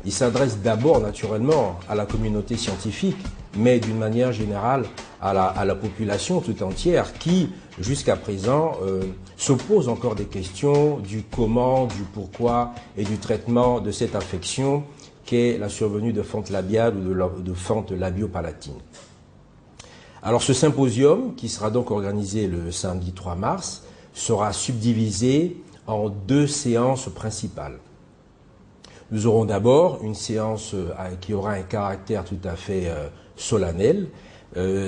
il s'adresse d'abord naturellement à la communauté scientifique, mais d'une manière générale à la population tout entière qui, jusqu'à présent, se pose encore des questions du comment, du pourquoi et du traitement de cette affection qu'est la survenue de fente labiale ou de fente labiopalatine. Alors ce symposium, qui sera donc organisé le samedi 3 mars, sera subdivisé en 2 séances principales. Nous aurons d'abord une séance qui aura un caractère tout à fait solennel,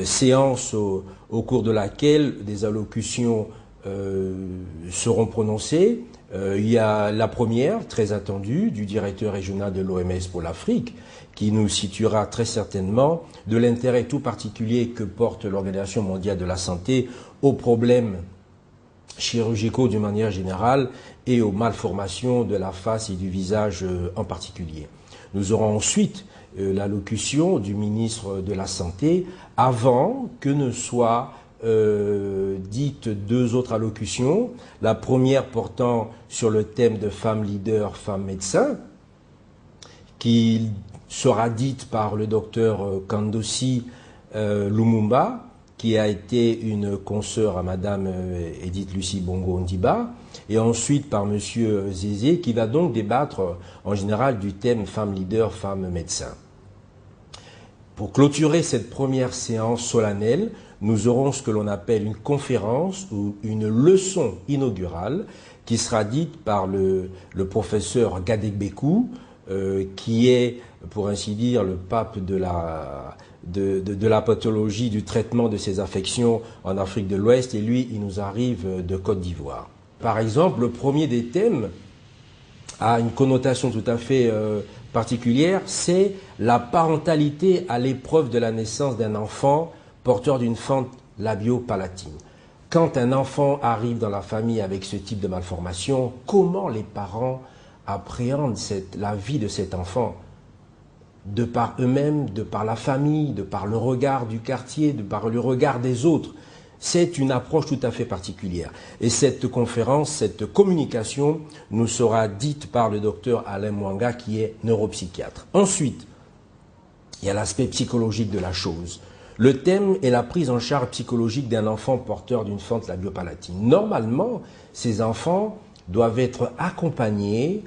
séance au cours de laquelle des allocutions seront prononcées. Il y a la première, très attendue, du directeur régional de l'OMS pour l'Afrique, qui nous situera très certainement de l'intérêt tout particulier que porte l'Organisation mondiale de la santé aux problèmes chirurgicaux d'une manière générale et aux malformations de la face et du visage en particulier. Nous aurons ensuite l'allocution du ministre de la Santé avant que ne soient dites 2 autres allocutions. La première portant sur le thème de femmes leaders, femmes médecins, qui sera dite par le docteur Kandosi Lumumba, qui a été une consoeur à Madame Edith Lucie Bongo Ndiba, et ensuite par Monsieur Zézé, qui va donc débattre en général du thème femmes leaders, femmes médecins. Pour clôturer cette première séance solennelle, nous aurons ce que l'on appelle une conférence ou une leçon inaugurale qui sera dite par le professeur Gadegbekou, qui est, pour ainsi dire, le pape de la pathologie, du traitement de ces affections en Afrique de l'Ouest, et lui, il nous arrive de Côte d'Ivoire. Par exemple, le premier des thèmes a une connotation tout à fait particulière, c'est la parentalité à l'épreuve de la naissance d'un enfant porteur d'une fente labiopalatine. Quand un enfant arrive dans la famille avec ce type de malformation, comment les parents appréhendent la vie de cet enfant, de par eux-mêmes, de par la famille, de par le regard du quartier, de par le regard des autres. C'est une approche tout à fait particulière. Et cette conférence, cette communication nous sera dite par le docteur Alain Mwanga, qui est neuropsychiatre. Ensuite, il y a l'aspect psychologique de la chose. Le thème est la prise en charge psychologique d'un enfant porteur d'une fente labiopalatine. Normalement, ces enfants doivent être accompagnés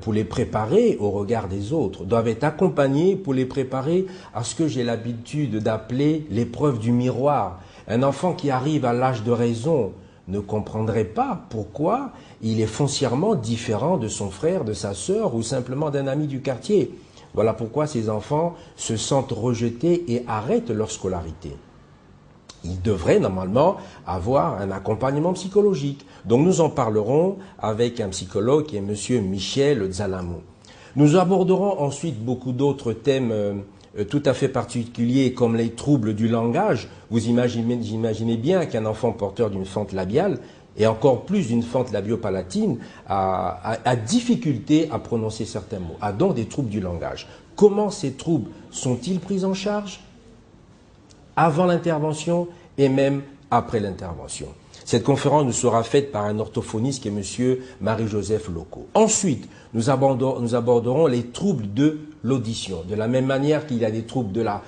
pour les préparer au regard des autres, doivent être accompagnés pour les préparer à ce que j'ai l'habitude d'appeler l'épreuve du miroir. Un enfant qui arrive à l'âge de raison ne comprendrait pas pourquoi il est foncièrement différent de son frère, de sa sœur ou simplement d'un ami du quartier. Voilà pourquoi ces enfants se sentent rejetés et arrêtent leur scolarité. Ils devraient normalement avoir un accompagnement psychologique. Donc nous en parlerons avec un psychologue qui est M. Michel Zalamou. Nous aborderons ensuite beaucoup d'autres thèmes tout à fait particuliers comme les troubles du langage. Vous imaginez bien qu'un enfant porteur d'une fente labiale et encore plus d'une fente labiopalatine a difficulté à prononcer certains mots, a donc des troubles du langage. Comment ces troubles sont-ils pris en charge avant l'intervention et même après l'intervention? Cette conférence nous sera faite par un orthophoniste qui est M. Marie-Joseph Loco. Ensuite, nous aborderons les troubles de l'audition. De la même manière qu'il y a des troubles de la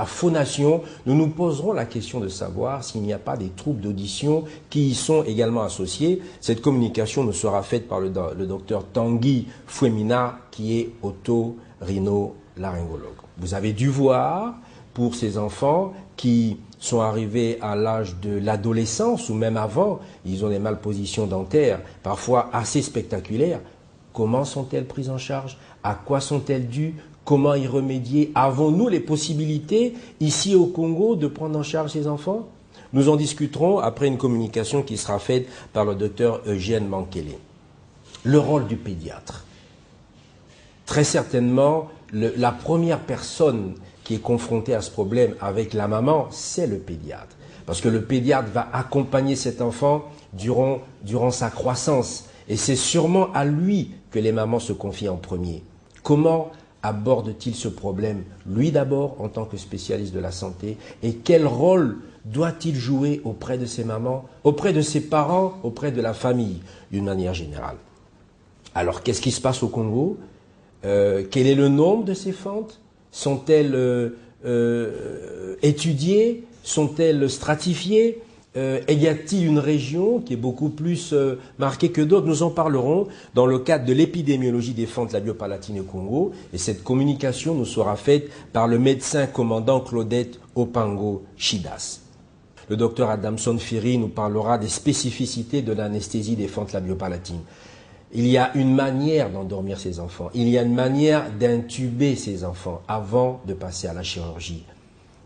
phonation, nous nous poserons la question de savoir s'il n'y a pas des troubles d'audition qui y sont également associés. Cette communication nous sera faite par le docteur Tanguy Fouemina, qui est otorhinolaryngologue. Vous avez dû voir pour ces enfants qui sont arrivés à l'âge de l'adolescence ou même avant, ils ont des malpositions dentaires, parfois assez spectaculaires. Comment sont-elles prises en charge? À quoi sont-elles dues? Comment y remédier? Avons-nous les possibilités, ici au Congo, de prendre en charge ces enfants? Nous en discuterons après une communication qui sera faite par le docteur Eugène Mankele. Le rôle du pédiatre. Très certainement, la première personne qui est confronté à ce problème avec la maman, c'est le pédiatre. Parce que le pédiatre va accompagner cet enfant durant sa croissance. Et c'est sûrement à lui que les mamans se confient en premier. Comment aborde-t-il ce problème, lui d'abord, en tant que spécialiste de la santé, et quel rôle doit-il jouer auprès de ses mamans, auprès de ses parents, auprès de la famille, d'une manière générale? Alors, qu'est-ce qui se passe au Congo? Quel est le nombre de ces fentes? Sont-elles étudiées? Sont-elles stratifiées? Y a-t-il une région qui est beaucoup plus marquée que d'autres? Nous en parlerons dans le cadre de l'épidémiologie des fentes labiopalatines au Congo. Et cette communication nous sera faite par le médecin commandant Claudette Opango Chidas. Le docteur Adamson Ferry nous parlera des spécificités de l'anesthésie des fentes labiopalatines. Il y a une manière d'endormir ces enfants. Il y a une manière d'intuber ces enfants avant de passer à la chirurgie.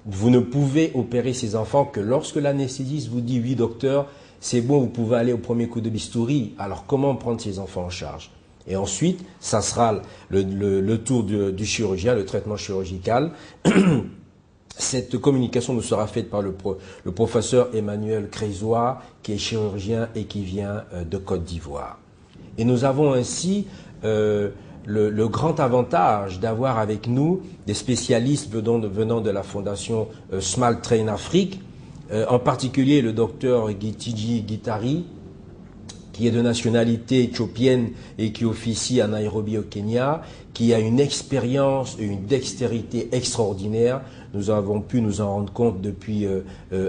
Vous ne pouvez opérer ces enfants que lorsque l'anesthésiste vous dit « Oui, docteur, c'est bon, vous pouvez aller au premier coup de bistouri. » Alors, comment prendre ces enfants en charge? Et ensuite, ça sera le tour du chirurgien, le traitement chirurgical. Cette communication nous sera faite par le professeur Emmanuel Crézois, qui est chirurgien et qui vient de Côte d'Ivoire. Et nous avons ainsi le grand avantage d'avoir avec nous des spécialistes venant de la fondation Small Train Afrique, en particulier le docteur Gitiji Gitari, qui est de nationalité éthiopienne et qui officie à Nairobi au Kenya, qui a une expérience et une dextérité extraordinaire. Nous avons pu nous en rendre compte depuis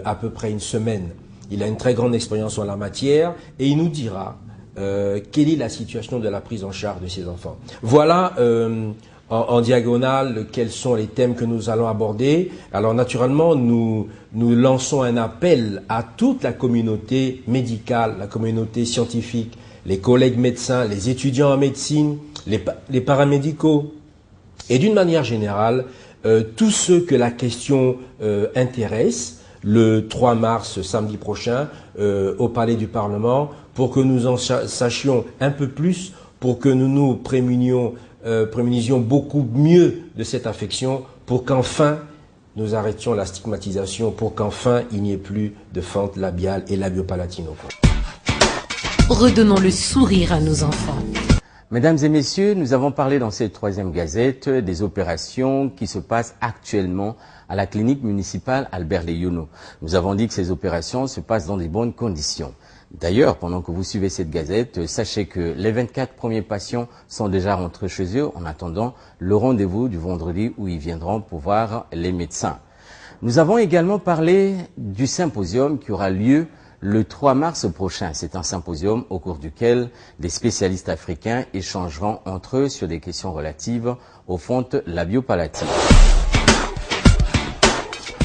à peu près une semaine. Il a une très grande expérience en la matière et il nous dira quelle est la situation de la prise en charge de ces enfants. Voilà en diagonale quels sont les thèmes que nous allons aborder. Alors naturellement, nous lançons un appel à toute la communauté médicale, la communauté scientifique, les collègues médecins, les étudiants en médecine, les paramédicaux et d'une manière générale, tous ceux que la question intéresse, le 3 mars, samedi prochain, au Palais du Parlement, pour que nous en sachions un peu plus, pour que nous nous prémunisions beaucoup mieux de cette affection, pour qu'enfin nous arrêtions la stigmatisation, pour qu'enfin il n'y ait plus de fente labiale et labiopalatine au Congo. Redonnons le sourire à nos enfants. Mesdames et messieurs, nous avons parlé dans cette troisième gazette des opérations qui se passent actuellement à la clinique municipale Albert Leyouno. Nous avons dit que ces opérations se passent dans de bonnes conditions. D'ailleurs, pendant que vous suivez cette gazette, sachez que les 24 premiers patients sont déjà rentrés chez eux en attendant le rendez-vous du vendredi où ils viendront pour voir les médecins. Nous avons également parlé du symposium qui aura lieu le 3 mars prochain. C'est un symposium au cours duquel des spécialistes africains échangeront entre eux sur des questions relatives aux fentes labiopalatines.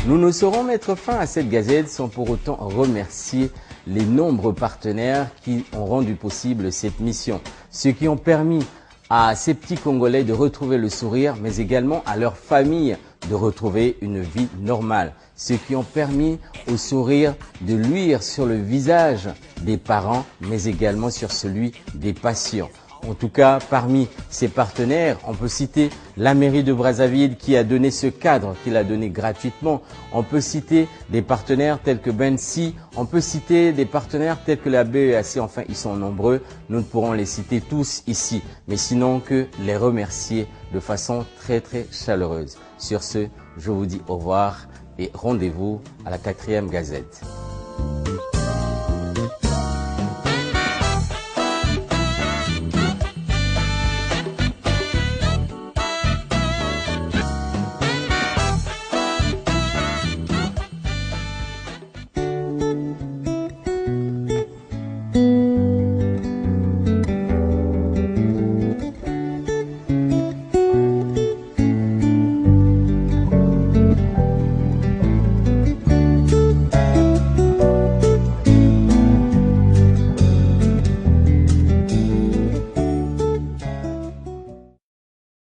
Nous ne saurons mettre fin à cette gazette sans pour autant remercier les nombreux partenaires qui ont rendu possible cette mission, ceux qui ont permis à ces petits Congolais de retrouver le sourire, mais également à leurs familles de retrouver une vie normale, ceux qui ont permis au sourire de luire sur le visage des parents, mais également sur celui des patients. En tout cas, parmi ces partenaires, on peut citer la mairie de Brazzaville qui a donné ce cadre, qui l'a donné gratuitement. On peut citer des partenaires tels que Bensi, on peut citer des partenaires tels que la BEAC, enfin ils sont nombreux, nous ne pourrons les citer tous ici, mais sinon que les remercier de façon très très chaleureuse. Sur ce, je vous dis au revoir et rendez-vous à la 4e gazette.